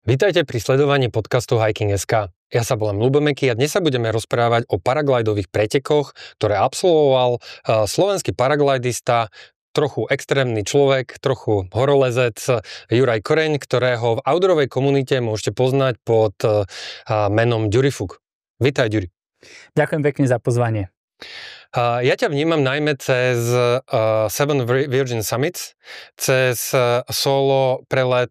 Vítajte pri sledovaní podcastu Hiking.sk. Ja sa volám Ľubomeky a dnes sa budeme rozprávať o paraglidových pretekoch, ktoré absolvoval slovenský paraglidista, trochu extrémny človek, trochu horolezec Juraj Koreň, ktorého v outdoorovej komunite môžete poznať pod menom Ďurifuk. Vítaj, Ďuri. Ďakujem pekne za pozvanie. Ja ťa vnímam najmä cez Seven Virgin Summits, cez solo prelet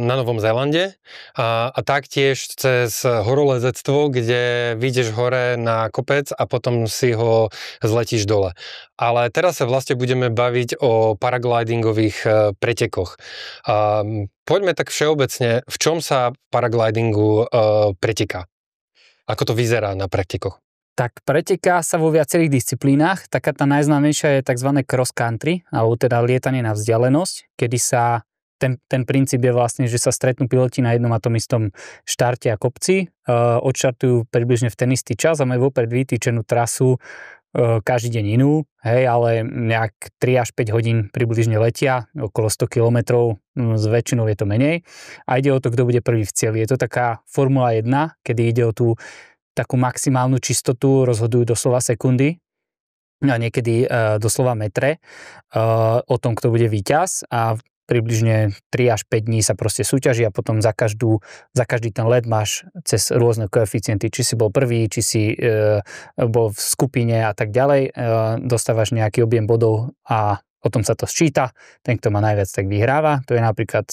na Novom Zélande a taktiež cez horolezectvo, kde vyjdeš hore na kopec a potom si ho zletíš dole. Ale teraz sa vlastne budeme baviť o paraglidingových pretekoch. Poďme tak všeobecne, v čom sa paraglidingu preteká? Ako to vyzerá na pretekoch? Tak preteká sa vo viacerých disciplínach. Taká tá najznámejšia je tzv. Cross country, alebo teda lietanie na vzdialenosť, kedy sa ten princíp je vlastne, že sa stretnú piloti na jednom a tom istom štarte a kopci, odštartujú približne v ten istý čas a majú vopred vytýčenú trasu každý deň inú, ale nejak 3 až 5 hodín približne letia, okolo 100 kilometrov, s väčšinou je to menej. A ide o to, kto bude prvý v cieli. Je to taká Formula 1, kedy ide o tú takú maximálnu čistotu, rozhodujú doslova sekundy a niekedy doslova metre o tom, kto bude víťaz a približne 3 až 5 dní sa proste súťaží a potom za každý ten let máš cez rôzne koeficienty, či si bol prvý, či si bol v skupine a tak ďalej, dostávaš nejaký objem bodov a potom sa to sčíta, ten, kto má najviac, tak vyhráva. To je napríklad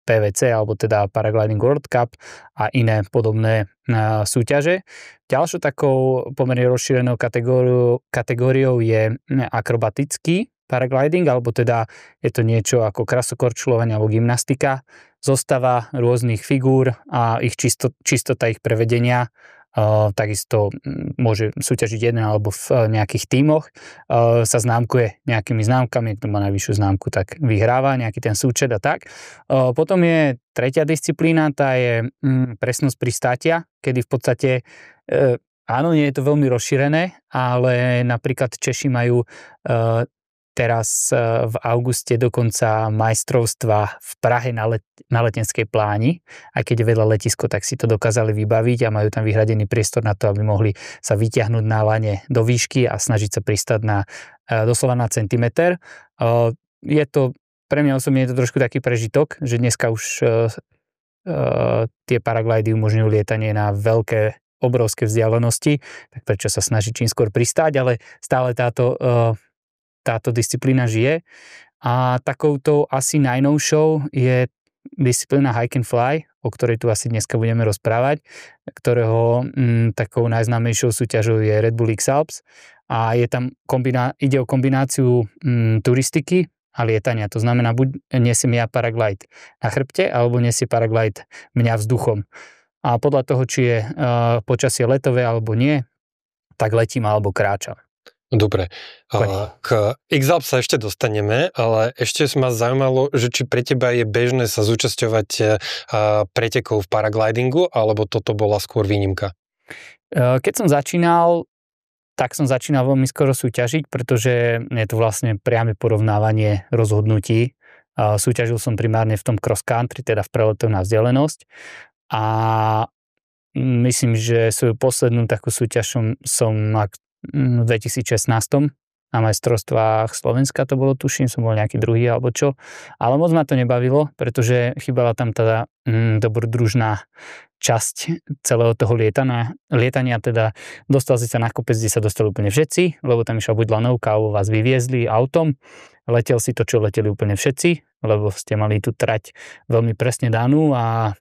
PVC, alebo teda Paragliding World Cup a iné podobné súťaže. Ďalšou takou pomerne rozšírenou kategóriou je akrobatický paragliding, alebo teda je to niečo ako krasokorčuľovanie alebo gymnastika. Zostava rôznych figúr a ich čistota ich prevedenia. Takisto môže súťažiť jeden alebo v nejakých tímoch, sa známkuje nejakými známkami, kto má najvyššiu známku, tak vyhráva nejaký ten súčet a tak. Potom je tretia disciplína, tá je presnosť pristátia, kedy v podstate áno, nie je to veľmi rozšírené, ale napríklad Češi majú teraz v auguste dokonca majstrovstva v Prahe na Letenskej pláni. Aj keď je vedľa letisko, tak si to dokázali vybaviť a majú tam vyhradený priestor na to, aby mohli sa vyťahnuť na lane do výšky a snažiť sa pristať doslova na centimeter. Je to, pre mňa osobne je to trošku taký prežitok, že dneska už tie paraglidy umožňujú lietanie na obrovské vzdialenosti, tak prečo sa snažiť čím skôr pristáť, ale stále táto disciplína žije. A takouto asi najnovšou je disciplína Hike and Fly, o ktorej tu asi dneska budeme rozprávať, ktorého takou najznámejšou súťažou je Red Bull X-Alps a ide o kombináciu turistiky a lietania. To znamená, buď nesiem ja paraglide na chrbte, alebo nesie paraglide mňa vzduchom. A podľa toho, či je počasie letové alebo nie, tak letím alebo kráčam. Dobre, k X-Alps sa ešte dostaneme, ale ešte ma zaujímalo, že či pre teba je bežné sa zúčasťovať pretekov v paraglidingu, alebo toto bola skôr výnimka? Keď som začínal, tak som začínal veľmi skoro súťažiť, pretože je to vlastne priame porovnávanie rozhodnutí. Súťažil som primárne v tom cross country, teda v preletoch na vzdialenosť a myslím, že svoju poslednú takú súťaž som v 2016 na majstrovstvách Slovenska to bolo, tuším, som bol nejaký druhý alebo čo, ale moc ma to nebavilo, pretože chýbala tam teda dobrodružná časť celého toho lietania, teda dostal si sa na kopec, kde sa dostali úplne všetci, lebo tam išla buď lanovka, alebo vás vyviezli autom, letel si to, čo leteli úplne všetci, lebo ste mali tú trať veľmi presne danú a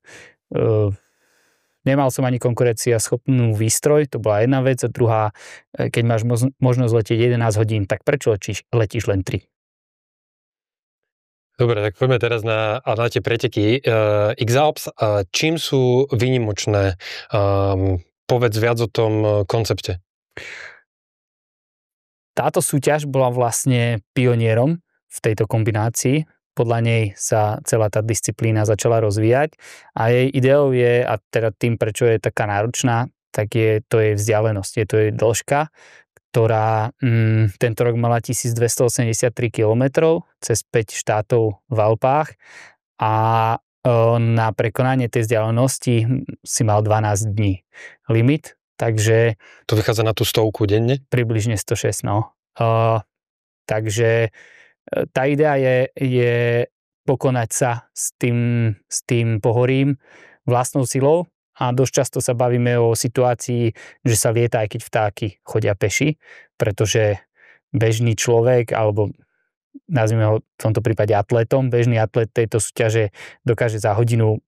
nemal som ani konkurencia schopnú výstroj, to bola jedna vec, a druhá, keď máš možnosť letieť 11 hodín, tak prečo letíš len 3? Dobre, tak poďme teraz na tie preteky X-Alps. Čím sú výnimočné? Povedz viac o tom koncepte. Táto súťaž bola vlastne pionierom v tejto kombinácii. Podľa nej sa celá tá disciplína začala rozvíjať a jej ideou je, a teda tým, prečo je taká náročná, tak to je vzdialenosť, je to jej dĺžka, ktorá tento rok mala 1283 km cez 5 štátov v Alpách a na prekonanie tej vzdialenosti si mal 12 dní limit, takže... To vychádza na tú 100 denne? Približne 106, no. Takže tá idea je pokonať sa s tým pohorím vlastnou silou a dosť často sa bavíme o situácii, že sa lieta, aj keď vtáky chodia peši, pretože bežný človek, alebo nazvime ho v tomto prípade atletom, bežný atlet tejto súťaže dokáže za hodinu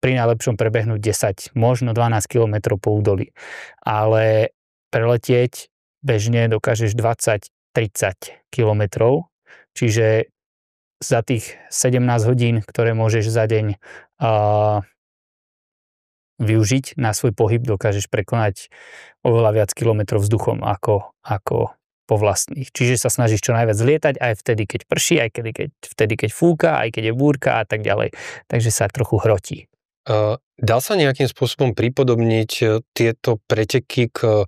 pri najlepšom prebehnúť 10, možno 12 km po údolí. Ale preletieť bežne dokážeš 20-30 km, čiže za tých 17 hodín, ktoré môžeš za deň využiť na svoj pohyb, dokážeš prekonať oveľa viac kilometrov vzduchom ako po vlastných. Čiže sa snažíš čo najviac lietať aj vtedy, keď prší, aj vtedy, keď fúka, aj keď je búrka a tak ďalej. Takže sa trochu hrotí. Dá sa nejakým spôsobom pripodobniť tieto preteky k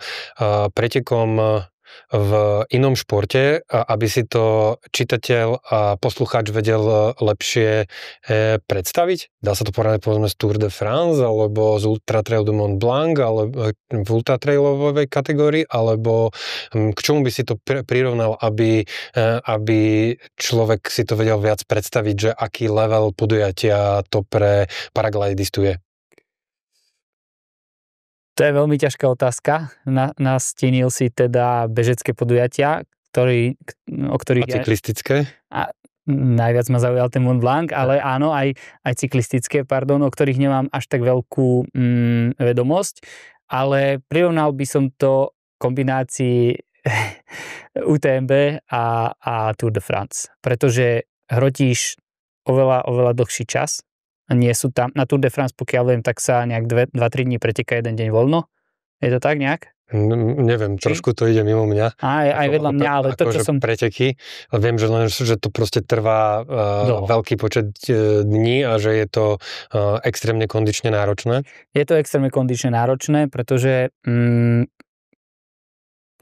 pretekom v inom športe, aby si to čitateľ a poslucháč vedel lepšie predstaviť? Dá sa to porovnať povedzme z Tour de France alebo z Ultra Trail du Mont Blanc alebo v ultratrailovej kategórii, alebo k čomu by si to prirovnal, aby človek si to vedel viac predstaviť, že aký level podujatia to pre paraglidistuje? To je veľmi ťažká otázka. Nastínil si teda bežecké podujatia, o ktorých... A cyklistické? Najviac ma zaujal ten Mont Blanc, ale áno, aj cyklistické, o ktorých nemám až tak veľkú vedomosť, ale prirovnal by som to kombinácii UTMB a Tour de France, pretože hrotíš oveľa dlhší čas. Nie sú tam, na Tour de France, pokiaľ viem, tak sa nejak 2-3 dní preteká jeden deň voľno. Je to tak nejak? Neviem, trošku to ide mimo mňa. Aj vedľa mňa, ale to, čo som... Preteky, viem, že to proste trvá veľký počet dní a že je to extrémne kondične náročné. Je to extrémne kondične náročné, pretože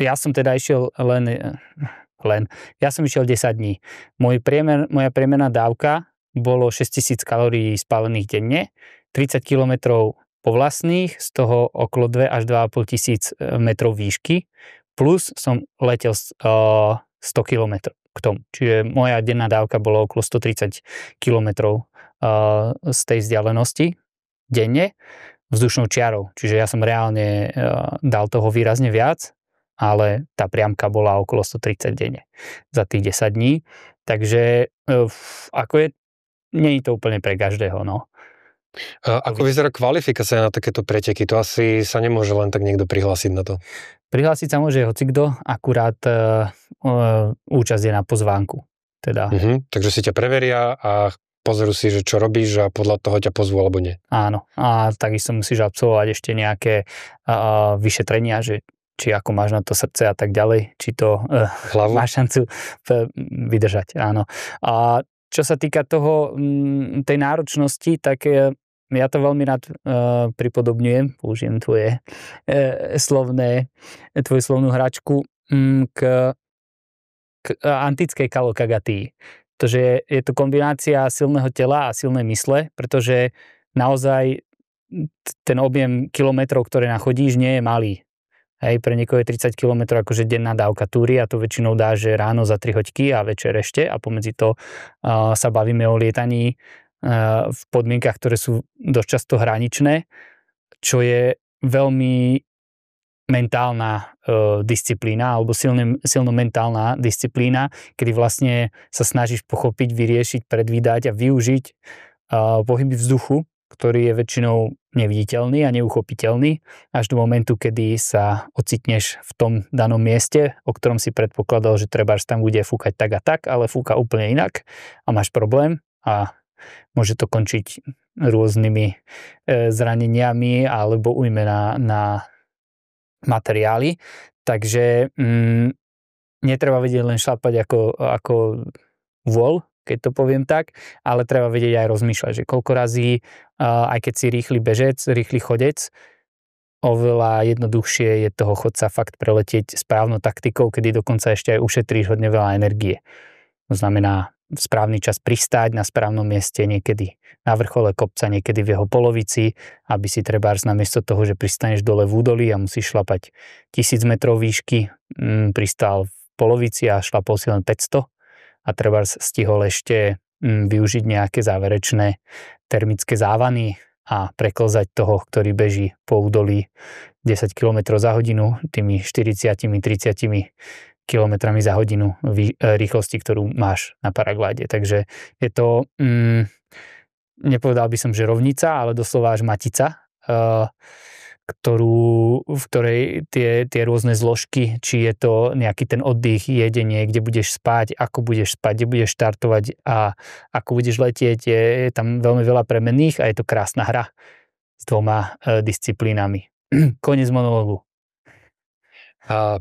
ja som teda išiel ja som išiel 10 dní. Moja priemerná dávka bolo 6000 kalórií spálených denne, 30 km po vlastných, z toho okolo 2 až 2,5 tisíc metrov výšky, plus som letel 100 km k tomu. Čiže moja denná dávka bola okolo 130 km z tej vzdialenosti denne vzdušnou čiarou. Čiže ja som reálne dal toho výrazne viac, ale tá priamka bola okolo 130 denne za tých 10 dní. Takže nie je to úplne pre každého, no. Ako vyzerá kvalifikácia na takéto preteky? To asi sa nemôže len tak niekto prihlásiť na to. Prihlásiť sa môže hocikto, akurát účasť je na pozvánku. Teda. Takže si ťa preveria a pozrú si, že čo robíš a podľa toho ťa pozvú alebo nie. Áno. A takisto musíš absolvovať ešte nejaké vyšetrenia, že či ako máš na to srdce a tak ďalej, či to máš šancu vydržať. Áno. A čo sa týka tej náročnosti, tak ja to veľmi rád pripodobňujem, použijem tvoju slovnú hračku k antickej kalokagatii. Pretože je to kombinácia silného tela a silnej mysle, pretože naozaj ten objem kilometrov, ktoré nachodíš, nie je malý. Hej, pre niekoho je 30 km akože denná dávka túry a to väčšinou dá, že ráno za 3 hoďky a večer ešte a pomedzi to sa bavíme o lietaní v podmienkach, ktoré sú dosť často hraničné, čo je veľmi mentálna disciplína alebo silno mentálna disciplína, kedy vlastne sa snažíš pochopiť, vyriešiť, predvídať a využiť pohyby vzduchu, ktorý je väčšinou neviditeľný a neuchopiteľný až do momentu, kedy sa ocitneš v tom danom mieste, o ktorom si predpokladal, že trebárs tam bude fúkať tak a tak, ale fúka úplne inak a máš problém a môže to končiť rôznymi zraneniami alebo ujme na materiály. Takže netreba vedieť len šlapať ako vôľ, keď to poviem tak, ale treba vedieť aj rozmýšľať, že koľko razy, aj keď si rýchly bežec, rýchly chodec, oveľa jednoduchšie je toho chodca fakt preletieť správnou taktikou, kedy dokonca ešte aj ušetríš hodne veľa energie. To znamená v správny čas pristáť na správnom mieste, niekedy na vrchole kopca, niekedy v jeho polovici, aby si trebárs namiesto toho, že pristaneš dole v údolí a musíš šlapať 1000 metrov výšky, pristál v polovici a šlapol si len 500 a trebárs stihol ešte využiť nejaké záverečné termické závany a preklzať toho, ktorý beží po údolí 10 km za hodinu, tými 40-30 km za hodinu rýchlosti, ktorú máš na paraglide. Takže je to, nepovedal by som, že rovnica, ale doslova až matica, v ktorej tie rôzne zložky, či je to nejaký ten oddych, jedenie, kde budeš spať, ako budeš spať, kde budeš štartovať a ako budeš letieť, je tam veľmi veľa premenných a je to krásna hra s 2 disciplínami. Koniec monológu. A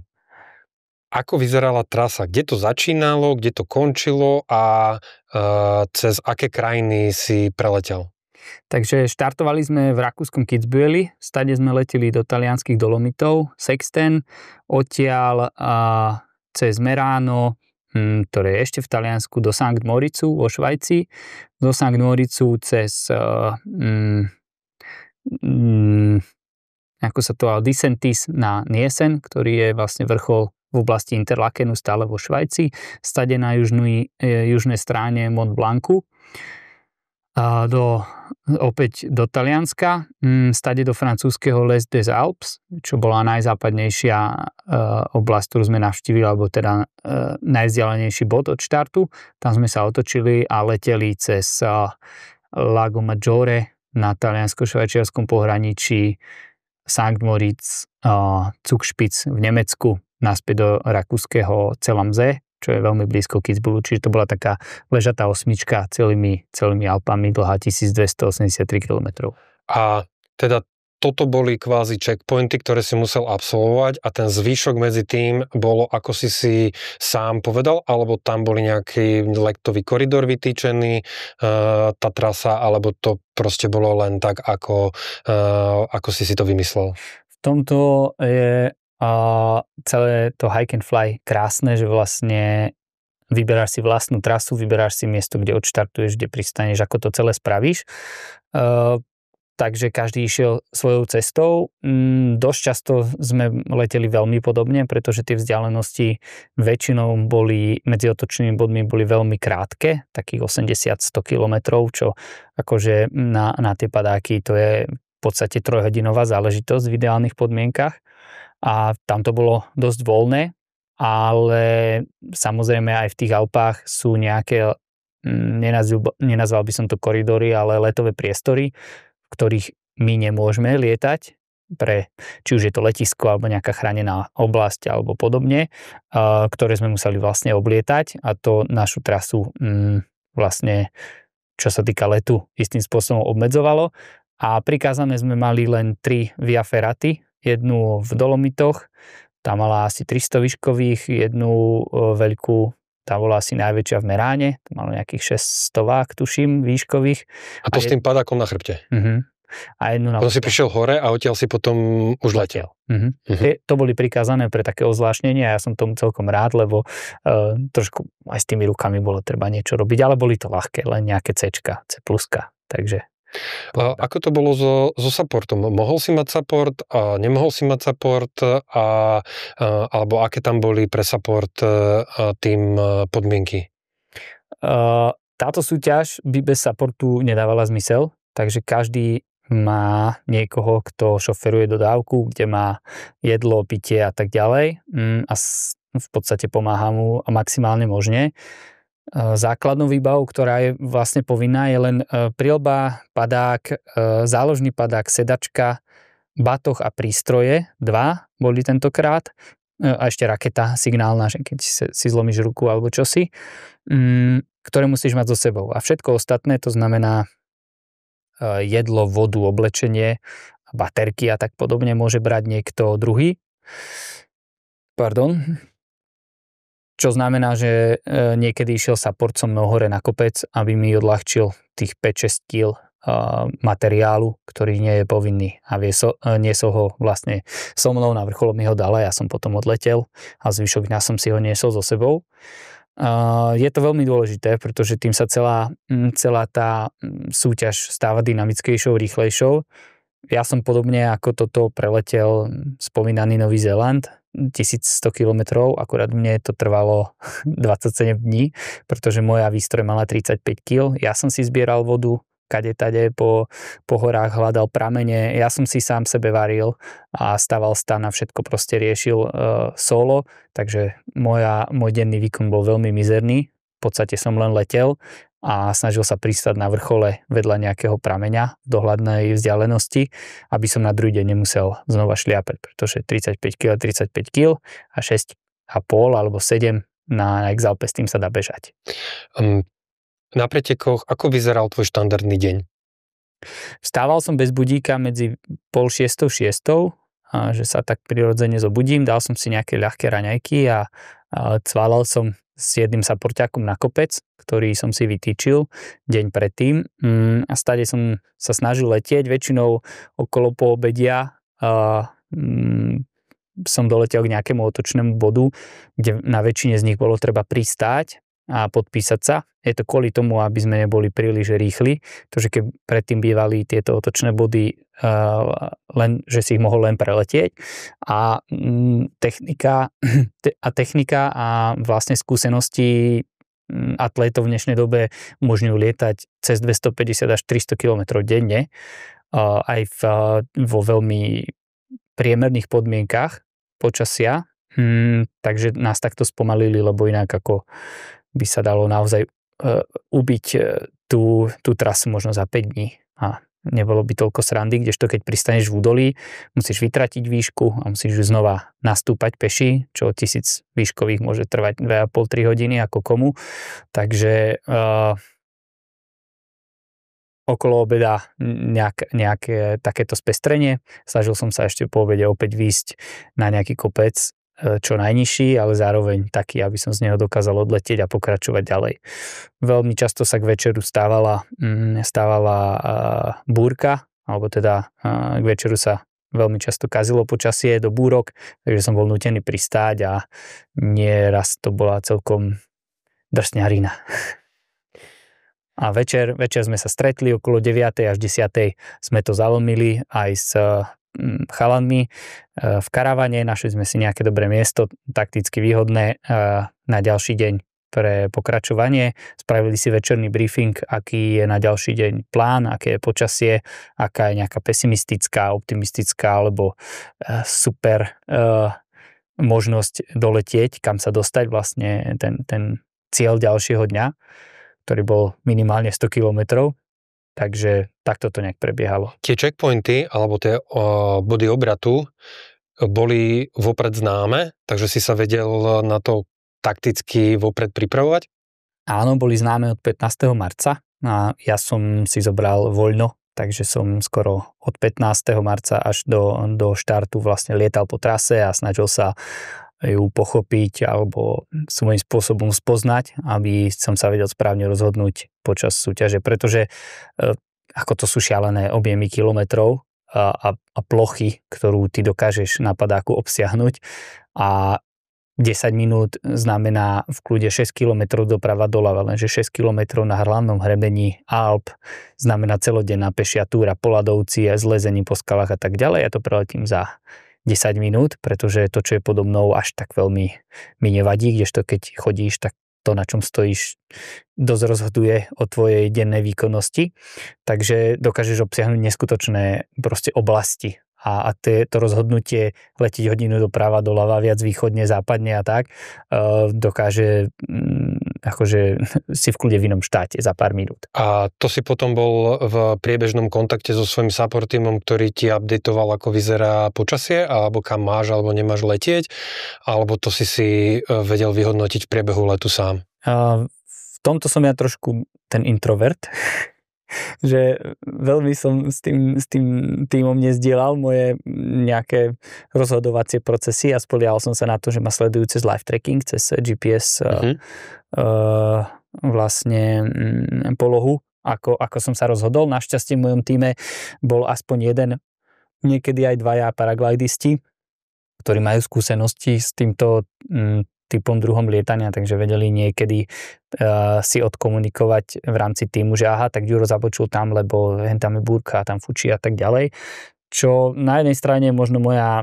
ako vyzerala trasa? Kde to začínalo, kde to končilo a cez aké krajiny si preletel? Takže štartovali sme v rakúskom Kitzbüheli, stade sme leteli do talianskych Dolomitov, Sexten, odtiaľ cez Merano, ktoré je ešte v Taliansku, do Sankt Moricu vo Švajci, do Sankt Moricu cez ako sa to volá, Disentis na Niesen, ktorý je vlastne vrchol v oblasti Interlakenu stále vo Švajci, stade na južnej strane Mont Blancu, opäť do Talianska, stade do francúzskeho Les des Alpes, čo bola najzápadnejšia oblasť, ktorú sme navštívili, alebo teda najvzdialenejší bod od štartu. Tam sme sa otočili a leteli cez Lago Maggiore na taliansko-švajčiarskom pohraničí, Sankt Moritz, Zugspitz v Nemecku, naspäť do rakúskeho Celamsee, čo je veľmi blízko Kitzbühelu, čiže to bola taká ležatá osmička celými Alpami, dlhá 1283 km. A teda toto boli kvázi checkpointy, ktoré si musel absolvovať a ten zvýšok medzi tým bolo, ako si sám povedal, alebo tam boli nejaký letový koridor vytýčený, tá trasa, alebo to proste bolo len tak, ako si to vymyslel? V tomto je celé to hike and fly krásne, že vlastne vyberáš si vlastnú trasu, vyberáš si miesto, kde odštartuješ, kde pristaneš, ako to celé spravíš. Takže každý išiel svojou cestou. Dosť často sme leteli veľmi podobne, pretože tie vzdialenosti väčšinou boli, medzi otočnými bodmi boli veľmi krátke, takých 80-100 kilometrov, čo akože na tie padáky to je v podstate 3-hodinová záležitosť v ideálnych podmienkach. A tam to bolo dosť voľné, ale samozrejme aj v tých Alpách sú nejaké, nenazval by som to koridory, ale letové priestory, v ktorých my nemôžeme lietať, či už je to letisko alebo nejaká chránená oblasť alebo podobne, ktoré sme museli vlastne oblietať a to našu trasu vlastne, čo sa týka letu, istým spôsobom obmedzovalo a prikázané sme mali len 3 via ferraty, jednu v Dolomitoch, tá mala asi 300 výškových, jednu veľkú, tá bola asi najväčšia v Meráne, to malo nejakých 600, tuším, výškových. A to s tým padákom na chrbte? A jednu na potom si prišiel hore a odtiaľ si potom už letel. To boli prikázané pre také ozvláštnenie a ja som tomu celkom rád, lebo trošku aj s tými rukami bolo treba niečo robiť, ale boli to ľahké, len nejaké C+, takže... Ako to bolo so supportom? Mohol si mať support a nemohol si mať support alebo aké tam boli pre support tým podmienky? Táto súťaž by bez supportu nedávala zmysel, takže každý má niekoho, kto šoferuje dodávku, kde má jedlo, pitie a tak ďalej a v podstate pomáha mu maximálne možne. Základnou výbavou, ktorá je vlastne povinná, je len prilba, padák, záložný padák, sedačka, batoh a prístroje, 2 boli tentokrát, a ešte raketa signálna, že keď si zlomíš ruku alebo čosi, ktoré musíš mať so sebou. A všetko ostatné, to znamená jedlo, vodu, oblečenie, baterky a tak podobne, môže brať niekto druhý. Čo znamená, že niekedy išiel support so mnou hore na kopec, aby mi odľahčil tých 5-6 kg materiálu, ktorý nie je povinný a niesol ho vlastne so mnou na vrcholom mi ho dal a ja som potom odletel a zvyšok dňa som si ho niesol so sebou. Je to veľmi dôležité, pretože tým sa celá tá súťaž stáva dynamickejšou, rýchlejšou. Ja som podobne ako toto preletel spomínaný Nový Zéland, 1100 kilometrov, akurát mne to trvalo 27 dní, pretože moja výstroj mala 35 kg. Ja som si zbieral vodu kade-tade po horách, hľadal pramene, ja som si sám sebe varil a staval stan a všetko proste riešil solo, takže môj denný výkon bol veľmi mizerný. V podstate som len letel a snažil sa pristať na vrchole vedľa nejakého prameňa v dohľadnej vzdialenosti, aby som na druhý deň nemusel znova šliapať, pretože 35 kg a 6,5 alebo 7 na Exalpe, s tým sa dá bežať. Na pretekoch, ako vyzeral tvoj štandardný deň? Vstával som bez budíka medzi 5:30, 6:00, že sa tak prirodzene zobudím, dal som si nejaké ľahké raňajky a cválal som s jedným saporťákom na kopec, ktorý som si vytýčil deň predtým. A stade som sa snažil letieť, väčšinou okolo poobedia som doletel k nejakému otočnému bodu, kde na väčšine z nich bolo treba pristáť a podpísať sa. Je to kvôli tomu, aby sme neboli príliš rýchli, pretože keď predtým bývali tieto otočné body len, že si ich mohol len preletieť a technika a vlastne skúsenosti atlétov v dnešnej dobe umožňujú lietať cez 250 až 300 km denne aj vo veľmi priemerných podmienkach počasia, takže nás takto spomalili, lebo inak ako by sa dalo naozaj ubiť tú trasu možno za 5 dní a nebolo by toľko srandy, kdežto keď pristaneš v údolí, musíš vytratiť výšku a musíš znova nastúpať peši, čo od 1000 výškových môže trvať 2,5-3 hodiny ako komu. Takže okolo obeda nejaké takéto spestrenie. Snažil som sa ešte po obede opäť výjsť na nejaký kopec, čo najnižší, ale zároveň taký, aby som z neho dokázal odletieť a pokračovať ďalej. Veľmi často sa k večeru stávala búrka, alebo teda k večeru sa veľmi často kazilo počasie do búrok, takže som bol nútený pristáť a nieraz to bola celkom drsňarina. A večer sme sa stretli okolo 9. až 10. sme to zalomili aj s chalanmi v karavane, našli sme si nejaké dobré miesto, takticky výhodné na ďalší deň pre pokračovanie. Spravili si večerný briefing, aký je na ďalší deň plán, aké je počasie, aká je nejaká pesimistická, optimistická alebo super možnosť doletieť, kam sa dostať vlastne ten cieľ ďalšieho dňa, ktorý bol minimálne 100 kilometrov. Takže takto to nejak prebiehalo. Tie checkpointy, alebo tie body obratu boli vopred známe, takže si sa vedel na to takticky vopred pripravovať? Áno, boli známe od 15. marca a ja som si zobral voľno, takže som skoro od 15. marca až do štartu vlastne lietal po trase a snažil sa ju pochopiť alebo svojím spôsobom spoznať, aby som sa vedel správne rozhodnúť počas súťaže, pretože ako to sú šialené objemy kilometrov a plochy, ktorú ty dokážeš na padáku obsiahnuť a 10 minút znamená v kľude 6 km doprava doľava, lenže 6 km na hlavnom hrebení Alp znamená celodenná pešia túra po ľadovci a zlezení po skalách a tak ďalej. Ja to preletím za 10 minút, pretože to, čo je podo mnou, až tak veľmi mi nevadí, kdežto keď chodíš, tak to, na čom stojíš, dosť rozhoduje o tvojej dennej výkonnosti. Takže dokážeš obsiahnuť neskutočné proste oblasti. A to rozhodnutie letiť hodinu doprava, doľava, viac východne, západne a tak, dokáže akože si v kľude v inom štáte za pár minút. A to si potom bol v priebežnom kontakte so svojím support tímom, ktorý ti updateoval, ako vyzerá počasie, alebo kam máš alebo nemáš letieť, alebo to si vedel vyhodnotiť v priebehu letu sám? V tomto som ja trošku ten introvert, že veľmi som s tým tímom nezdielal moje nejaké rozhodovacie procesy a spoliehal som sa na to, že ma sledujú cez live tracking, cez GPS vlastne polohu, ako som sa rozhodol. Našťastie v mojom tíme bol aspoň jeden, niekedy aj dvaja paraglidisti, ktorí majú skúsenosti s týmto typom druhom lietania, takže vedeli niekedy si odkomunikovať v rámci týmu, že aha, tak Ďuro zabočil tam, lebo tam je búrka, tam fučí a tak ďalej. Čo na jednej strane je možno moja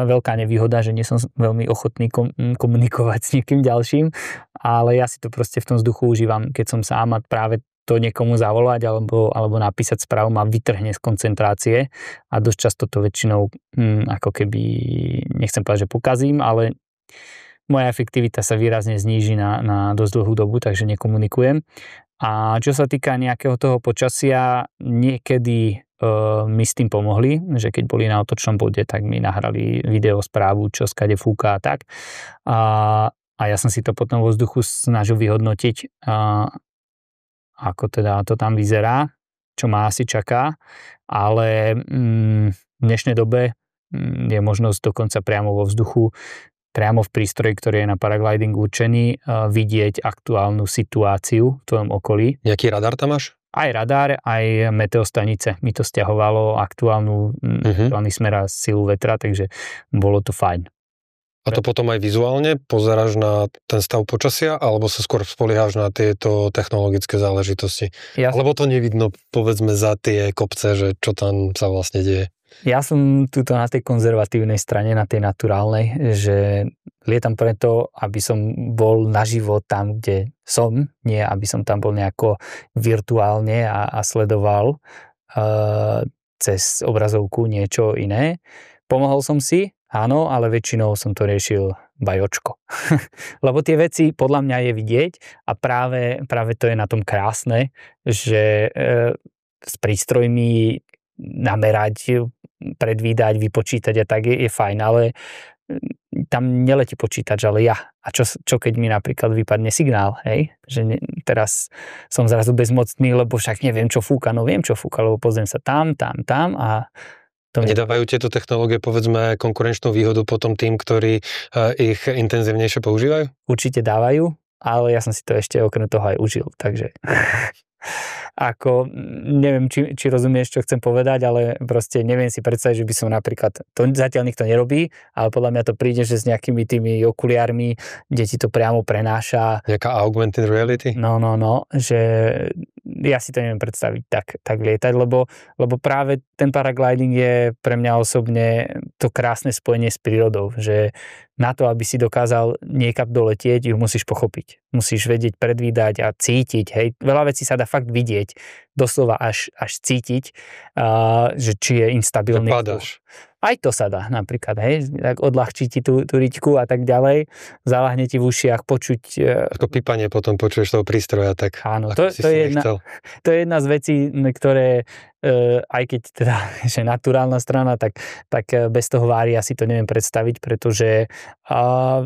veľká nevýhoda, že nie som veľmi ochotný komunikovať s niekým ďalším, ale ja si to proste v tom vzduchu užívam, keď som sám a práve to niekomu zavolať alebo napísať správu ma vytrhne z koncentrácie a dosť často to väčšinou ako keby, nechcem povedať, že pokazím, ale moja efektivita sa výrazne zníži na dosť dlhú dobu, takže nekomunikujem. A čo sa týka nejakého toho počasia, niekedy mi s tým pomohli, že keď boli na otočnom bode, tak mi nahrali video správu, čo skade fúka a tak. A ja som si to potom vo vzduchu snažil vyhodnotiť, ako teda to tam vyzerá, čo ma asi čaká, ale v dnešnej dobe je možnosť dokonca priamo vo vzduchu, priamo v prístroji, ktorý je na paragliding určený, vidieť aktuálnu situáciu v tvojom okolí. Nejaký radar tam máš? Aj radar, aj meteostanice. Mi to stiahovalo aktuálny smer a silu vetra, takže bolo to fajn. A to potom aj vizuálne pozeráš na ten stav počasia, alebo sa skôr spoliehaš na tieto technologické záležitosti? Alebo to nevidno, povedzme, za tie kopce, že čo tam sa vlastne deje? Ja som tuto na tej konzervatívnej strane, na tej naturálnej, že lietam preto, aby som bol naživo tam, kde som, nie aby som tam bol nejako virtuálne a sledoval cez obrazovku niečo iné. Pomohol som si, áno, ale väčšinou som to riešil bajočko. Lebo tie veci podľa mňa je vidieť a práve to je na tom krásne, že s prístrojmi namerať, predvídať, vypočítať a tak je fajn, ale tam neletí počítač, ale ja. A čo keď mi napríklad vypadne signál, hej? Že teraz som zrazu bezmocný, lebo však neviem, čo fúka. No viem, čo fúka, lebo pozriem sa tam a nedávajú tieto technológie, povedzme, konkurenčnú výhodu potom tým, ktorí ich intenzívnejšie používajú? Určite dávajú, ale ja som si to ešte okrem toho aj užil, takže ako neviem, či rozumieš, čo chcem povedať, ale proste neviem si predstaviť, že by som napríklad, to zatiaľ nikto nerobí, ale podľa mňa to príde, že s nejakými tými okuliármi, kde ti to priamo prenáša. Nejaká augmented reality? No, že ja si to neviem predstaviť tak lietať, lebo práve ten paragliding je pre mňa osobne to krásne spojenie s prírodou, že na to, aby si dokázal niekam doletieť, ju musíš pochopiť. Musíš vedieť, predvídať a cítiť. Hej. Veľa vecí sa dá fakt vidieť, doslova až cítiť, že či je instabilný. Aj to sa dá napríklad, hej, tak odľahčí ti tú riťku a tak ďalej, zaľahne ti v ušiach počuť. Ako pípanie potom počuješ toho prístroja, tak áno, to je jedna z vecí, ktoré aj keď teda že naturálna strana, tak bez toho vária si to neviem predstaviť, pretože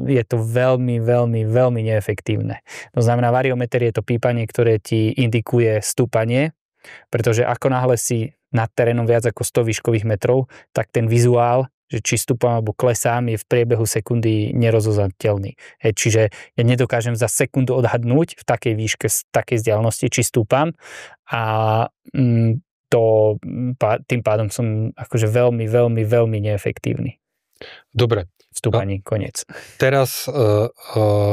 je to veľmi, veľmi, veľmi neefektívne. To znamená, variometer je to pípanie, ktoré ti indikuje stúpanie, pretože ako náhle si nad terénom viac ako 100 výškových metrov, tak ten vizuál, že či stúpam alebo klesám, je v priebehu sekundy nerozoznateľný. Čiže ja nedokážem za sekundu odhadnúť v takej výške, z takej vzdialenosti, či stúpam a tým pádom som akože veľmi, veľmi, veľmi neefektívny. Dobre. Vstúpaní, koniec. Teraz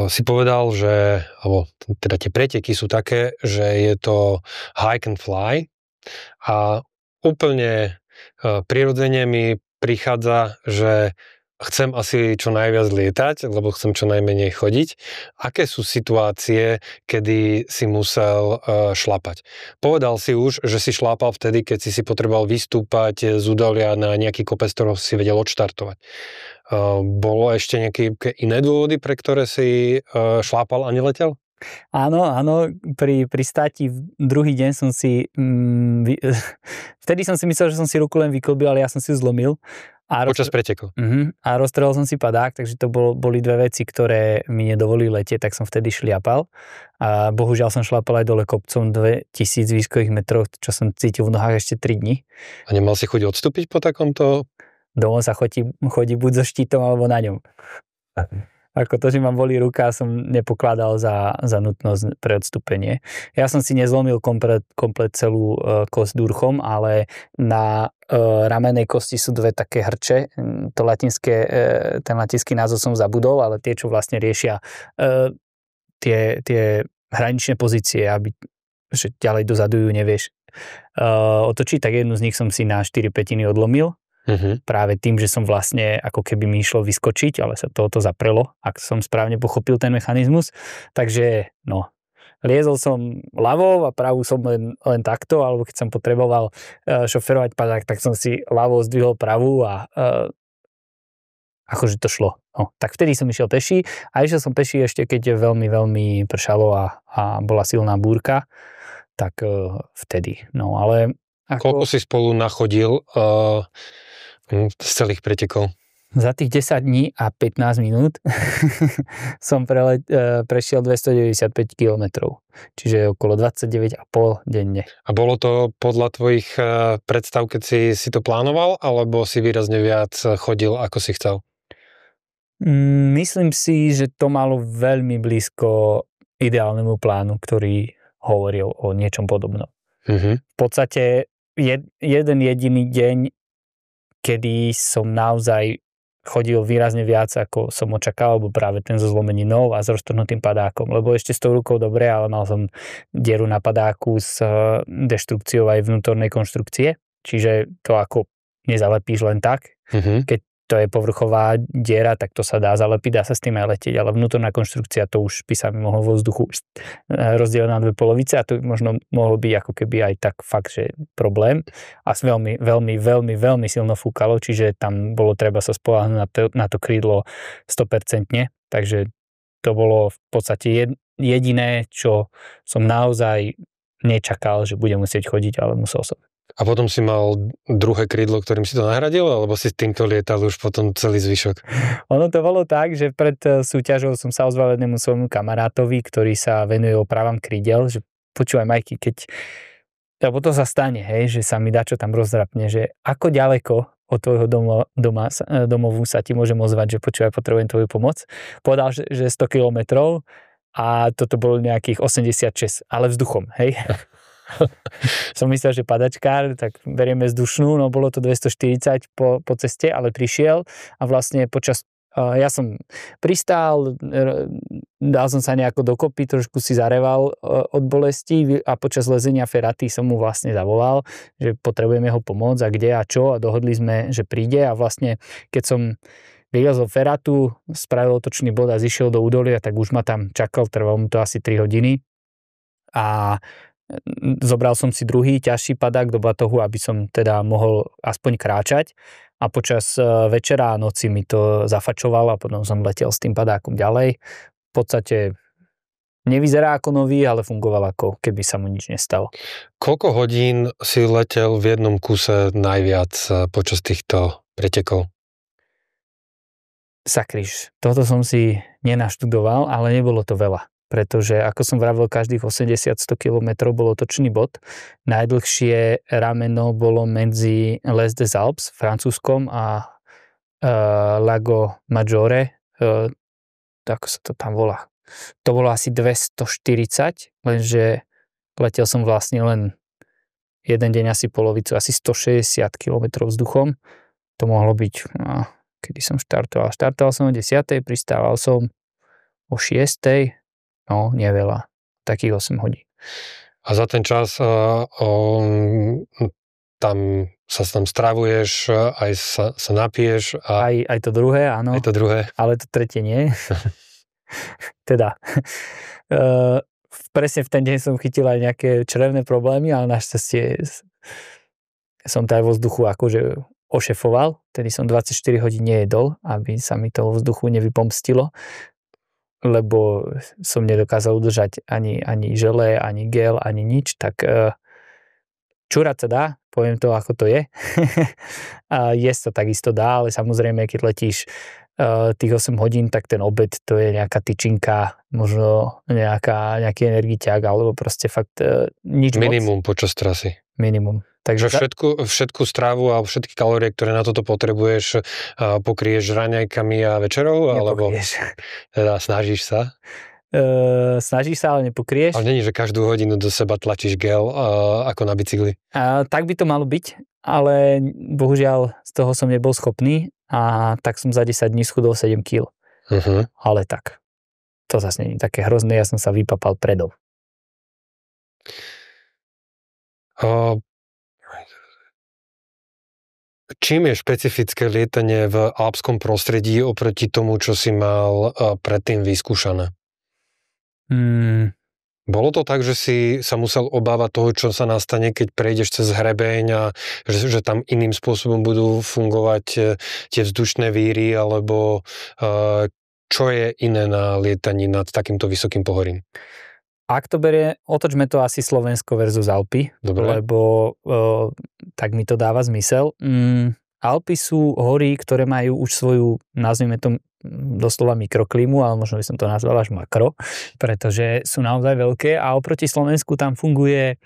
si povedal, že alebo teda tie preteky sú také, že je to hike and fly a úplne prirodzene mi prichádza, že chcem asi čo najviac lietať, lebo chcem čo najmenej chodiť. Aké sú situácie, kedy si musel šlapať? Povedal si už, že si šlápal vtedy, keď si potreboval vystúpať z údolia na nejaký kopec, ktorého si vedel odštartovať. Bolo ešte nejaké iné dôvody, pre ktoré si šlápal a neletel? Áno, pri státi druhý deň som si vtedy som si myslel, že som si ruku len vyklbil, ale ja som si ju zlomil. Počas preteku. A roztrhol som si padák, takže to boli dve veci, ktoré mi nedovolili letieť, tak som vtedy šliapal. A bohužiaľ som šliapal aj dole kopcom 2000 výškových metrov, čo som cítil v nohách ešte 3 dni. A nemal si chuť odstúpiť po takomto? Domov sa chodí buď so štítom, alebo na ňom. Ako to, že ma bolí ruka, som nepokladal za nutnosť pre odstúpenie. Ja som si nezlomil komplet celú kosť durchom, ale na ramennej kosti sú dve také hrče. Ten latinský názov som zabudol, ale tie, čo vlastne riešia tie hraničné pozície, aby že ďalej dozadu ju nevieš otočiť, tak jednu z nich som si na 4/5 odlomil. Práve tým, že som vlastne ako keby mi išlo vyskočiť, ale sa toto zaprelo, ak som správne pochopil ten mechanizmus. Takže liezol som ľavou a pravú som len takto, alebo keď som potreboval šoferovať padák, tak som si ľavou zdvihol pravú a akože to šlo. Tak vtedy som išiel peši a išiel som peši ešte keď veľmi, veľmi pršalo a bola silná búrka, tak vtedy. Ale koľko si spolu nachodil z celých pretekov? Za tých 10 dní a 15 minút som prešiel 295 kilometrov, čiže okolo 29,5 denne. A bolo to podľa tvojich predstav, keď si to plánoval, alebo si výrazne viac chodil, ako si chcel? Myslím si, že to malo veľmi blízko ideálnemu plánu, ktorý hovoril o niečom podobnom. V podstate jeden jediný deň, kedy som naozaj chodil výrazne viac, ako som očakával, lebo práve ten so zlomeninou a s roztrhnutým padákom, lebo ešte s tou rukou dobre, ale mal som dieru na padáku s deštrukciou aj vnútornej konštrukcie, čiže to ako nezalepíš len tak, keď to je povrchová diera, tak to sa dá zalepiť, dá sa s tým aj letieť, ale vnútorná konštrukcia, to už by sa mi mohlo vo vzduchu rozdieľať na dve polovice a to možno mohlo byť ako keby aj tak fakt, že problém. A veľmi, veľmi, veľmi, veľmi silno fúkalo, čiže tam bolo treba sa spoľahnúť na to krídlo 100%, takže to bolo v podstate jediné, čo som naozaj nečakal, že budem musieť chodiť, ale musel som. A potom si mal druhé krídlo, ktorým si to nahradil, alebo si s týmto lietal už potom celý zvyšok? Ono to bolo tak, že pred súťažou som sa ozval jednému svojmu kamarátovi, ktorý sa venuje opravám krídel, že počúvaj Majky, lebo to sa stane, hej, že sa mi dačo tam rozdrapne, že ako ďaleko od tvojho domovu sa ti môžem ozvať, že počúvaj, potrebujem tvoju pomoc. Povedal, že 100 kilometrov a toto bolo nejakých 86, ale vzduchom, hej. Som myslel, že padačkár, tak berieme vzdušnú, no bolo to 240 po ceste, ale prišiel a vlastne ja som pristál, dal som sa nejako dokopy, trošku si zareval od bolesti a počas lezenia feraty som mu vlastne zavolal, že potrebujem jeho pomoc a kde a čo a dohodli sme, že príde a vlastne keď som vylezol feratu, spravil otočný bod a zišiel do údolia, tak už ma tam čakal, trvalo mu to asi 3 hodiny a zobral som si druhý ťažší padák do batohu, aby som teda mohol aspoň kráčať a počas večera a noci mi to zafačovalo a potom som letel s tým padákom ďalej. V podstate nevyzerá ako nový, ale fungoval ako keby sa mu nič nestalo. Koľko hodín si letel v jednom kuse najviac počas týchto pretekov? Sakriš, toto som si nenaštudoval, ale nebolo to veľa. Pretože, ako som vravel, každých 80-100 km bol otočný bod. Najdlhšie rameno bolo medzi Les des Alpes, francúzskom, a Lago Maggiore, ako sa to tam volá. To bolo asi 240, lenže letel som vlastne len jeden deň asi polovicu, asi 160 km vzduchom. To mohlo byť, kedy som štartoval. Štartoval som o 10, pristával som o 6, no, neveľa. Takých 8 hodín. A za ten čas tam stravuješ, aj sa napiješ. Aj to druhé, áno. Aj to druhé. Ale to tretie nie. Teda, presne v ten deň som chytil aj nejaké črevné problémy, ale našťastie som to aj vo vzduchu akože ošefoval. Tedy som 24 hodín nejedol, aby sa mi to vo vzduchu nevypomstilo, lebo som nedokázal udržať ani želé, ani gel, ani nič, tak čúrať sa dá, poviem to ako to je. A jesť sa takisto dá, ale samozrejme, keď letíš tých 8 hodín, tak ten obed to je nejaká tyčinka, možno nejaký energiťák, alebo proste fakt nič minimum počas trasy. Minimum. Takže všetku strávu a všetky kalórie, ktoré na toto potrebuješ, pokryješ raňajkami a večerou? Alebo teda snažíš sa? Snažíš sa, ale nepokrieš. Ale není, že každú hodinu do seba tlačíš gel ako na bicykli? Tak by to malo byť, ale bohužiaľ z toho som nebol schopný a tak som za 10 dní schudol 7 kg. Ale tak, to zase nie je také hrozné, ja som sa vypapal predov. Čím je špecifické lietanie v alpskom prostredí oproti tomu, čo si mal predtým vyskúšané? Bolo to tak, že si sa musel obávať toho, čo sa nastane, keď prejdeš cez hrebeň a že tam iným spôsobom budú fungovať tie vzdušné víry, alebo čo je iné na lietaní nad takýmto vysokým pohorím? Ak to berie, otočme to asi Slovensko versus Alpy, lebo tak mi to dáva zmysel. Alpy sú hory, ktoré majú už svoju, nazvime to doslova mikroklímu, ale možno by som to nazval až makro, pretože sú naozaj veľké a oproti Slovensku tam funguje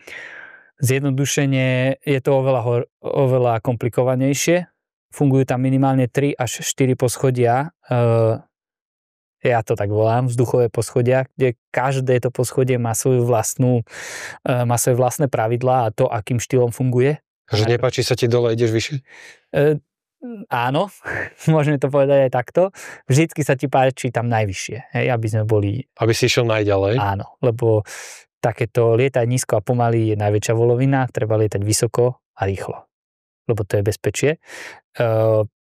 zjednodušene, je to oveľa komplikovanejšie. Fungujú tam minimálne 3 až 4 poschodia, ja to tak volám, vzduchové poschodia, kde každé to poschodie má svoje vlastné pravidlá a to, akým štýlom funguje. Že nepáči sa ti dole, ideš vyššie? Áno, môžeme to povedať aj takto. Vždycky sa ti páči tam najvyššie, hej, aby sme boli... Aby si išiel najďalej? Áno, lebo takéto lietať nízko a pomaly je najväčšia volovina, treba lietať vysoko a rýchlo, lebo to je bezpečie.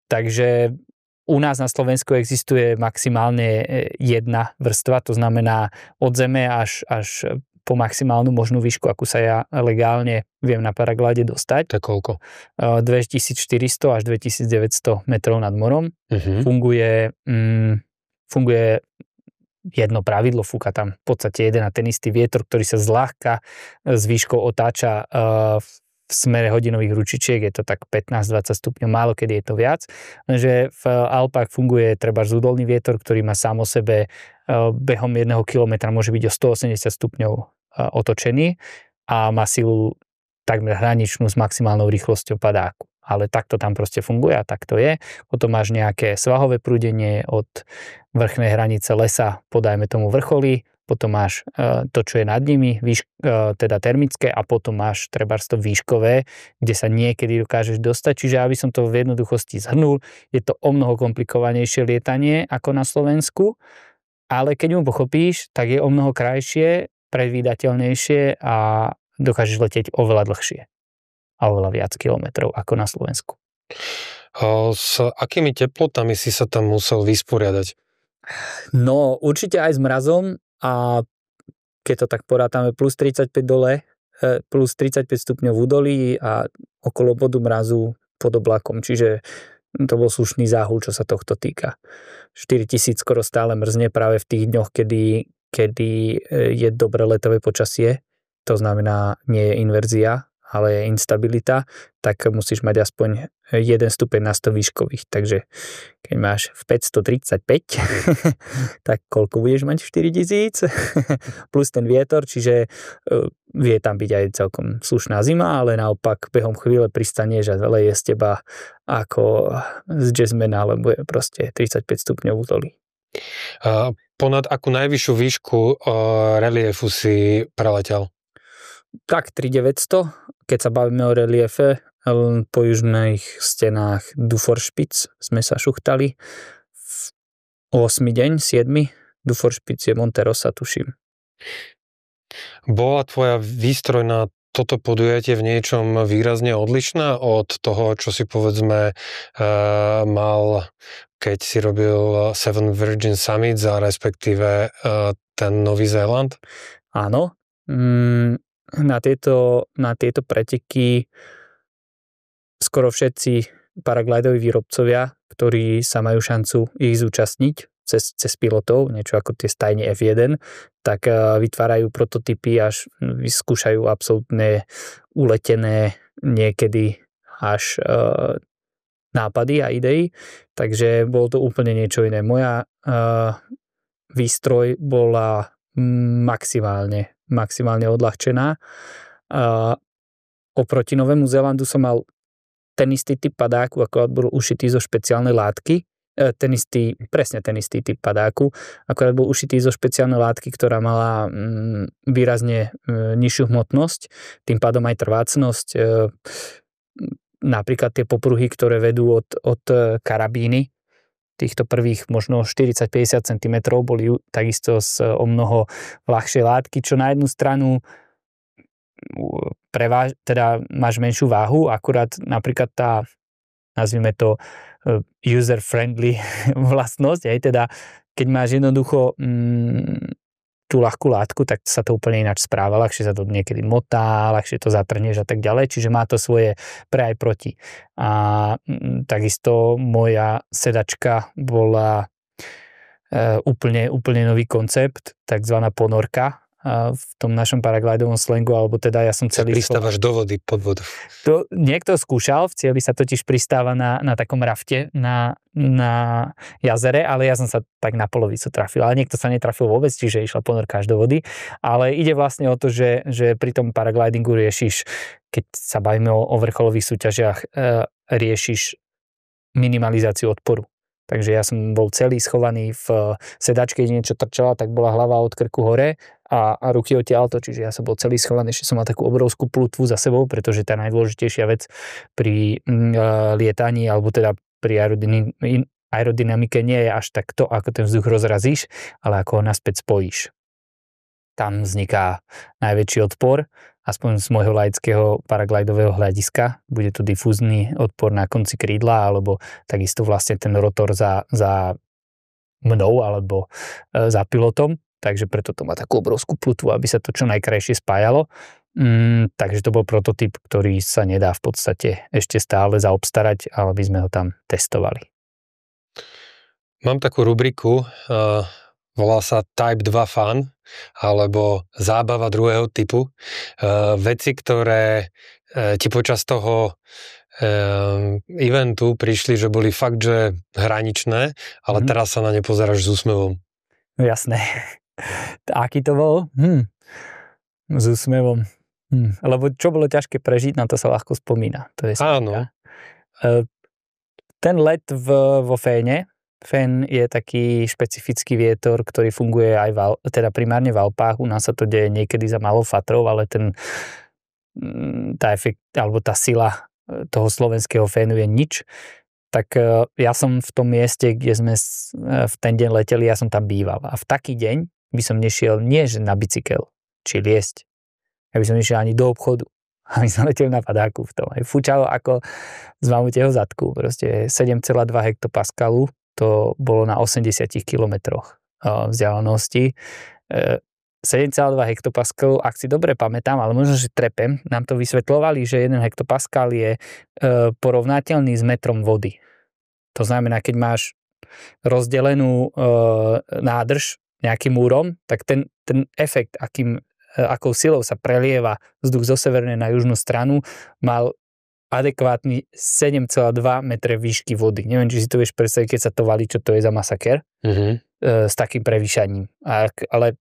Takže u nás na Slovensku existuje maximálne jedna vrstva, to znamená od zeme až po maximálnu možnú výšku, akú sa ja legálne viem na paraglide dostať. To je koľko? 2400 až 2900 metrov nad morom. Funguje jedno pravidlo, fúka tam v podstate jeden a ten istý vietor, ktorý sa zľahka s výškou otáča v smere hodinových ručičiek, je to tak 15-20 stupňov, málo kedy je to viac. Lenže v Alpách funguje treba údolný vietor, ktorý má sám o sebe behom 1 kilometra môže byť o 180 stupňov otočený a má silu takmer hraničnú s maximálnou rýchlosťou padáku. Ale takto tam proste funguje a tak to je. Potom máš nejaké svahové prúdenie od vrchnej hranice lesa, podajme tomu vrcholy, potom máš to, čo je nad nimi, teda termické a potom máš trebárs to výškové, kde sa niekedy dokážeš dostať. Čiže aby som to v jednoduchosti zhrnul, je to o mnoho komplikovanejšie lietanie ako na Slovensku, ale keď mu pochopíš, tak je o mnoho krajšie, predvídateľnejšie a dokážeš letieť oveľa dlhšie a oveľa viac kilometrov ako na Slovensku. S akými teplotami si sa tam musel vysporiadať? No, určite aj s mrazom a keď to tak porátame plus 35 dole, plus 35 stupňov v údolí a okolo bodu mrazu pod oblakom, čiže to bol slušný záhul, čo sa tohto týka. 4000 skoro stále mrzne práve v tých dňoch, kedy je dobré letové počasie, to znamená nie je inverzia, ale je instabilita, tak musíš mať aspoň 1 stupeň na 100 výškových. Takže keď máš v 535, tak koľko budeš mať 4000? Plus ten vietor, čiže vie tam byť aj celkom slušná zima, ale naopak behom chvíle pristaneš a leje z teba ako z jazzmana, lebo je proste 35 stupňov v údolí. Ponad akú najvyššiu výšku reliefu si preletel? Tak 3900, keď sa bavíme o reliefe, po južných stenách Duforspitz sme sa šuchtali. 8. deň, 7. Duforspitz je Monte Rosa, tuším. Bola tvoja výstroj na toto podujatie v niečom výrazne odlišná od toho, čo si povedzme mal, keď si robil Seven Virgin Summits a respektíve ten Nový Zéland? Áno. Na tieto preteky skoro všetci paraglidoví výrobcovia, ktorí sa majú šancu ich zúčastniť cez pilotov, niečo ako tie stajne F1, tak vytvárajú prototypy, až vyskúšajú absolútne uletené niekedy až nápady a idei. Takže bolo to úplne niečo iné. Moja výstroj bola maximálne odľahčená. Oproti Novému Zélandu som mal ten istý typ padáku, akorát bol ušitý zo špeciálnej látky. Presne ten istý typ padáku, akorát bol ušitý zo špeciálnej látky, ktorá mala výrazne nižšiu hmotnosť, tým pádom aj trvácnosť. napríklad tie popruhy, ktoré vedú od karabíny, týchto prvých možno 40-50 cm boli takisto o mnoho ľahšie látky, čo na jednu stranu teda máš menšiu váhu, akurát napríklad tá, nazvime to user-friendly vlastnosť, teda keď máš jednoducho tú ľahkú látku, tak sa to úplne ináč správa, ľahšie sa to niekedy motá, ľahšie to zatrhneš a tak ďalej, čiže má to svoje pre aj proti. A takisto moja sedačka bola úplne nový koncept, takzvaná ponorka v tom našom paraglidovom slangu, alebo teda ja som celý... Pristávaš do vody, pod vodu. To niekto skúšal, v cieli sa totiž pristáva na takom rafte, na jazere, ale ja som sa tak na polovicu trafil, ale niekto sa netrafil vôbec, čiže išla ponorka až do vody, ale ide vlastne o to, že pri tom paraglidingu riešiš, keď sa bavíme o vrcholových súťažiach, riešiš minimalizáciu odporu. Takže ja som bol celý schovaný v sedačke, keď niečo trčala, tak bola hlava od krku hore a ruky odtiaľto, čiže ja som bol celý schovaný, ešte som mal takú obrovskú plutvu za sebou, pretože tá najdôležitejšia vec pri lietaní, alebo teda pri aerodynamike nie je až tak to, ako ten vzduch rozrazíš, ale ako ho naspäť spojíš. Tam vzniká najväčší odpor, aspoň z môjho laického paraglidového hľadiska. Bude to difúzny odpor na konci krídla, alebo takisto vlastne ten rotor za mnou, alebo za pilotom. Takže preto to má takú obrovskú plutvu, aby sa to čo najkrajšie spájalo. Takže to bol prototyp, ktorý sa nedá v podstate ešte stále zaobstarať, ale by sme ho tam testovali. Mám takú rubriku, volá sa Type 2 Fun, alebo zábava druhého typu. Veci, ktoré ti počas toho eventu prišli, že boli fakt, že hraničné, ale teraz sa na ne pozeráš s úsmevom. Jasné. Aký to bol? S úsmevom. Lebo čo bolo ťažké prežiť, na to sa ľahko spomína. To je áno. Ten let vo Féne, Fén je taký špecifický vietor, ktorý funguje aj teda primárne v Alpách. U nás sa to deje niekedy za málo fatrov, ale tá efekt, alebo tá sila toho slovenského Fénu je nič. Tak ja som v tom mieste, kde sme v ten deň leteli, ja som tam býval. A v taký deň by som nešiel nie že na bicykel, či liesť. Ja by som nešiel ani do obchodu. A my sme leteli na padáku v tom. Fúčalo ako z mamutieho zadku. Proste 7,2 hektopaskalu. To bolo na 80 kilometroch vzdialenosti. 7,2 hektopascal, ak si dobre pamätám, ale možno, že trepem, nám to vysvetľovali, že 1 hektopascal je porovnateľný s metrom vody. To znamená, keď máš rozdelenú nádrž nejakým múrom, tak ten efekt, akou silou sa prelieva vzduch zo severnej na južnú stranu, mal adekvátny 7,2 metre výšky vody. Neviem, či si to vieš predstaviť, keď sa to valí, čo to je za masaker s takým prevýšaním. Ale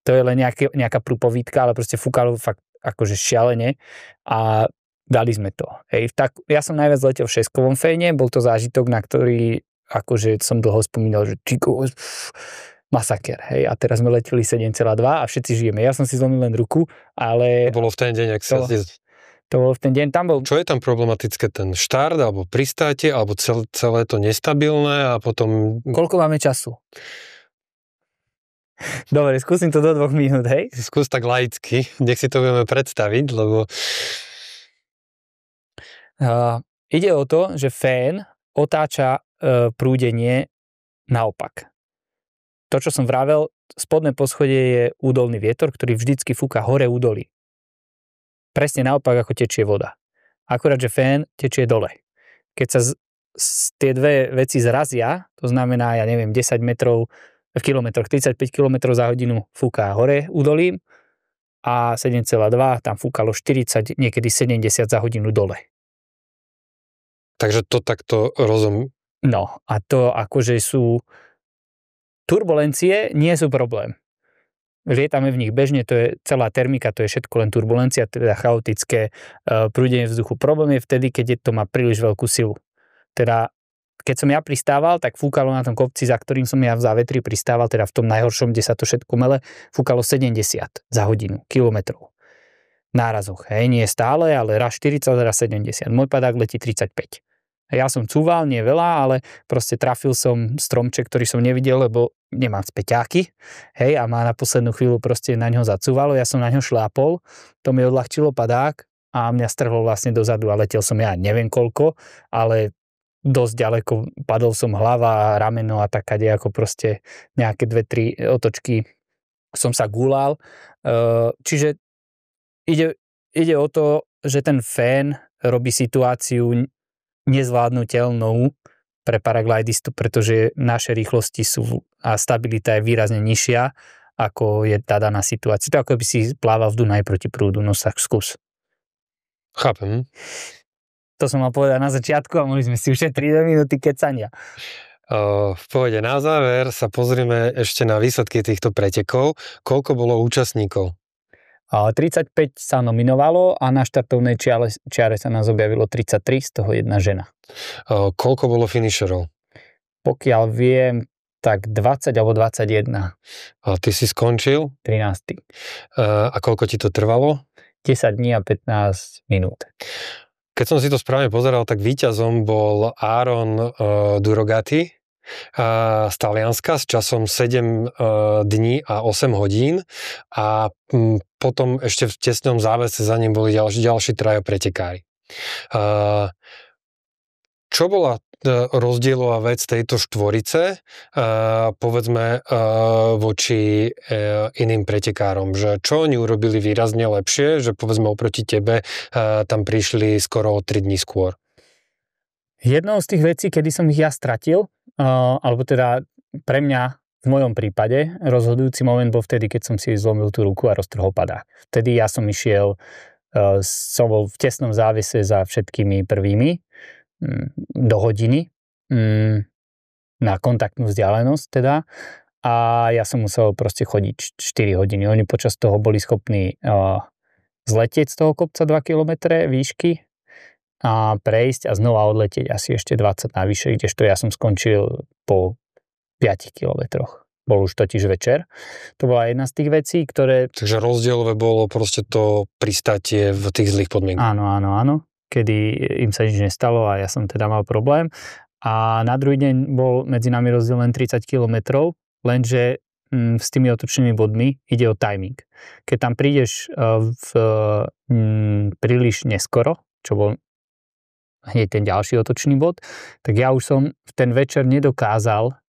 to je len nejaká prúpovídka, ale proste fúkalo fakt akože šialene a dali sme to. Ja som najviac letel v šeskovom Féne, bol to zážitok, na ktorý akože som dlho spomínal, že masaker, a teraz sme leteli 7,2 a všetci žijeme. Ja som si zlomil len ruku, ale... To bolo v ten deň, ak sa... To bolo v ten deň, tam bol... Čo je tam problematické? Ten štart, alebo pristátie, alebo celé to nestabilné a potom... Koľko máme času? Dobre, skúsim to do 2 minút, hej? Skús tak laicky, nech si to vieme predstaviť, lebo... Ide o to, že Fén otáča prúdenie naopak. To, čo som vravel, spodné poschodie je údolný vietor, ktorý vždycky fúka hore údolí. Presne naopak, ako tečie voda. Akurát, že Fén tečie dole. Keď sa tie dve veci zrazia, to znamená, ja neviem, 10 metrov v kilometroch, 35 km za hodinu fúka hore údolím a 7,2 tam fúkalo 40, niekedy 70 za hodinu dole. Takže to takto rozumiem. No a to akože sú turbulencie, nie sú problém. Lietame v nich bežne, to je celá termika, to je všetko len turbulencia, teda chaotické prúdenie vzduchu. Problém je vtedy, keď to má príliš veľkú silu. Teda, keď som ja pristával, tak fúkalo na tom kopci, za ktorým som ja v závetri pristával, teda v tom najhoršom, kde sa to všetko mele, fúkalo 70 za hodinu, kilometrov. nárazoch. Hej, nie stále, ale raz 40, raz 70. Môj padák letí 35. Ja som cúval, nie veľa, ale proste trafil som stromček, ktorý som nevidel, lebo nemám späťáky. Hej, a ma na poslednú chvíľu proste na ňo zacúvalo, ja som na ňo šlápol, to mi odľahčilo padák a mňa strhlo vlastne dozadu a letel som ja neviem koľko, ale dosť ďaleko, padol som hlava, rameno a tak ako proste nejaké 2-3 otočky som sa gúlal. Čiže ide o to, že ten fén robí situáciu nezvládnutelnou pre paraglidistu, pretože naše rýchlosti sú a stabilita je výrazne nižšia, ako je tá daná situácia. To ako by si plával v Dunaji proti prúdu, no sa skús. Chápem. To som mal povedať na začiatku a mohli sme si ušetriť 2 minúty kecania. V pohode, na záver sa pozrieme ešte na výsledky týchto pretekov. Koľko bolo účastníkov? 35 sa nominovalo a na štartovnej čiare sa nás objavilo 33, z toho jedna žena. Koľko bolo finisherov? Pokiaľ viem, tak 20 alebo 21. A ty si skončil? 13. A koľko ti to trvalo? 10 dní a 15 minút. Keď som si to správne pozeral, tak víťazom bol Aaron Durogati z Talianska s časom 7 dní a 8 hodín a potom ešte v tesnom závese za ním boli ďalší traja pretekári. Čo bola rozdielová vec tejto štvorice, povedzme voči iným pretekárom, že čo oni urobili výrazne lepšie, že povedzme oproti tebe tam prišli skoro o 3 dní skôr? Jednou z tých vecí, kedy som ich ja stratil, alebo teda pre mňa v mojom prípade rozhodujúci moment bol vtedy, keď som si zlomil tú ruku a roztrhol padák. Vtedy ja som išiel, som bol v tesnom závese za všetkými prvými do hodiny na kontaktnú vzdialenosť teda a ja som musel proste chodiť 4 hodiny. Oni počas toho boli schopní zletieť z toho kopca 2 km výšky a prejsť a znova odletieť asi ešte 20 navyše, kdežto ja som skončil po 5 kilometroch. Bol už totiž večer. To bola jedna z tých vecí, ktoré... Takže rozdielové bolo proste to pristátie v tých zlých podmienkach. Áno. Kedy im sa nič nestalo a ja som teda mal problém. A na druhý deň bol medzi nami rozdiel len 30 kilometrov, lenže s tými otočnými bodmi ide o timing. Keď tam prídeš príliš neskoro, čo bol hneď ten ďalší otočný bod, tak ja už som v ten večer nedokázal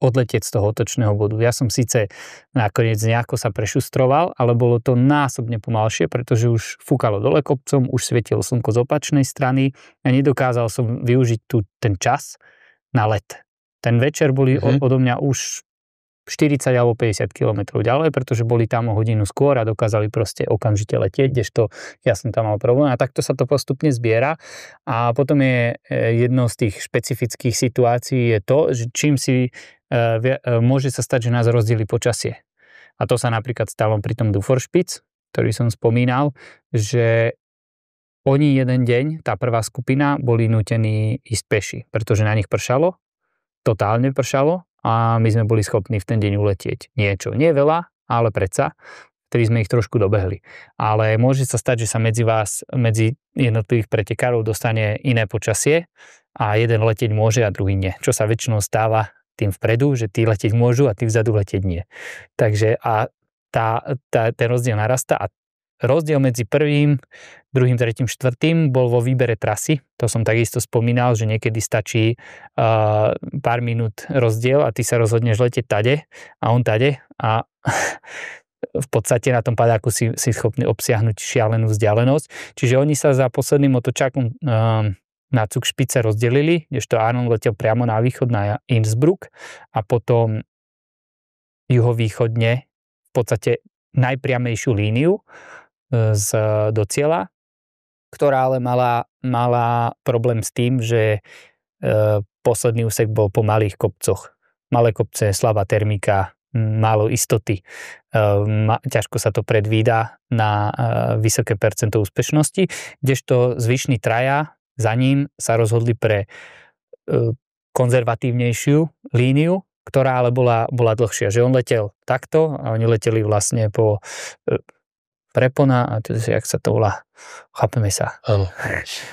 odletieť z toho otočného bodu. Ja som síce nakoniec nejako sa prešustroval, ale bolo to násobne pomalšie, pretože už fúkalo dole kopcom, už svietilo slnko z opačnej strany a nedokázal som využiť ten čas na let. Ten večer boli odo mňa už 40 alebo 50 km ďalej, pretože boli tam o hodinu skôr a dokázali proste okamžite letieť, kdežto ja som tam mal problém a takto sa to postupne zbiera a potom je jednou z tých špecifických situácií je to, že čím si môže sa stať, že nás rozdieli počasie. A to sa napríklad stalo pri tom Duforspitz, ktorý som spomínal, že oni jeden deň, tá prvá skupina, boli nútení ísť peši, pretože na nich pršalo, totálne pršalo a my sme boli schopní v ten deň uletieť niečo. Nie veľa, ale predsa, vtedy sme ich trošku dobehli. Ale môže sa stať, že sa medzi jednotlivých pretekárov dostane iné počasie a jeden letieť môže a druhý nie. Čo sa väčšinou stáva tým vpredu, že tí letieť môžu a tí vzadu letieť nie. Takže a ten rozdiel narastá a rozdiel medzi prvým, druhým, tretím, štvrtým bol vo výbere trasy. To som takisto spomínal, že niekedy stačí pár minút rozdiel a ty sa rozhodneš letieť tade a on tade a v podstate na tom padáku si schopný obsiahnuť šialenú vzdialenosť. Čiže oni sa za posledným otočákom na Zugspitze rozdelili, kdežto Aaron letel priamo na východ na Innsbruck a potom juhovýchodne v podstate najpriamejšiu líniu do cieľa, ktorá ale mala problém s tým, že posledný úsek bol po malých kopcoch. Malé kopce, slabá termika, málo istoty. Ťažko sa to predvída na vysoké percento úspešnosti, kdežto zvyšní traja za ním sa rozhodli pre konzervatívnejšiu líniu, ktorá ale bola dlhšia. Že on letel takto a oni leteli vlastne po prepona a to je, jak sa to volá, chápeme sa. Áno.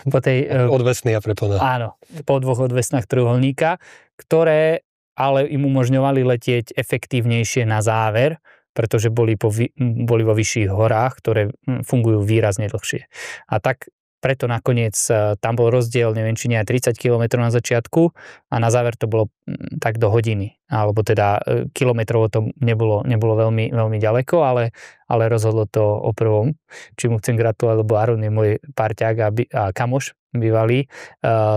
Po tej, odvesný a prepona. Áno, po 2 odvesnách trojuholníka, ktoré ale im umožňovali letieť efektívnejšie na záver, pretože boli vo vyšších horách, ktoré fungujú výrazne dlhšie. A tak preto nakoniec tam bol rozdiel, neviem, či nie aj 30 km na začiatku a na záver to bolo tak do hodiny. Alebo teda kilometrovo to nebolo veľmi, veľmi ďaleko, ale rozhodlo to o prvom. Či mu chcem gratulovať, lebo Aron je môj parťák a kamoš bývalý,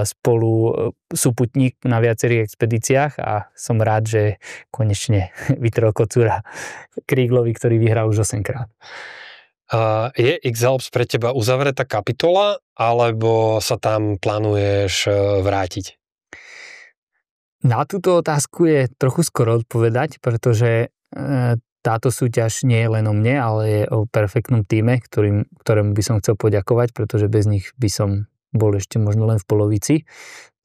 spolu súputník na viacerých expedíciách a som rád, že konečne vytrel kocúra Kríglovi, ktorý vyhral už 8-krát. Je X-Alps pre teba uzavretá kapitola, alebo sa tam plánuješ vrátiť? Na túto otázku je trochu skoro odpovedať, pretože táto súťaž nie je len o mne, ale je o perfektnom tíme, ktorému by som chcel poďakovať, pretože bez nich by som bol ešte možno len v polovici.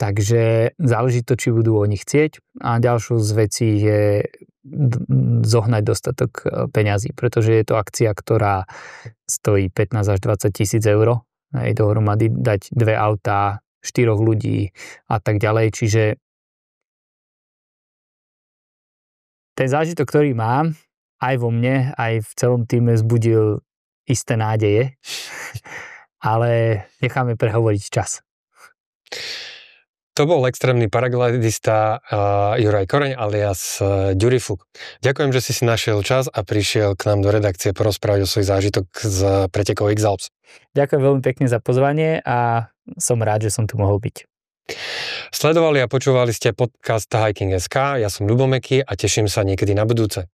Takže záleží to, či budú oni chcieť. A ďalšou z vecí je zohnať dostatok peňazí, pretože je to akcia, ktorá stojí 15 až 20 tisíc eur. Aj dohromady dať 2 autá, 4 ľudí a tak ďalej. Čiže ten zážitok, ktorý mám, aj vo mne, aj v celom týme vzbudil isté nádeje, ale necháme prehovoriť čas. To bol extrémny paraglidista Juraj Koreň alias Ďuri Fuk. Ďakujem, že si našiel čas a prišiel k nám do redakcie porozprávať o svoj zážitok z pretekov X-Alps. Ďakujem veľmi pekne za pozvanie a som rád, že som tu mohol byť. Sledovali a počúvali ste podcast Hiking.sk, ja som Ľubo Meky a teším sa niekedy na budúce.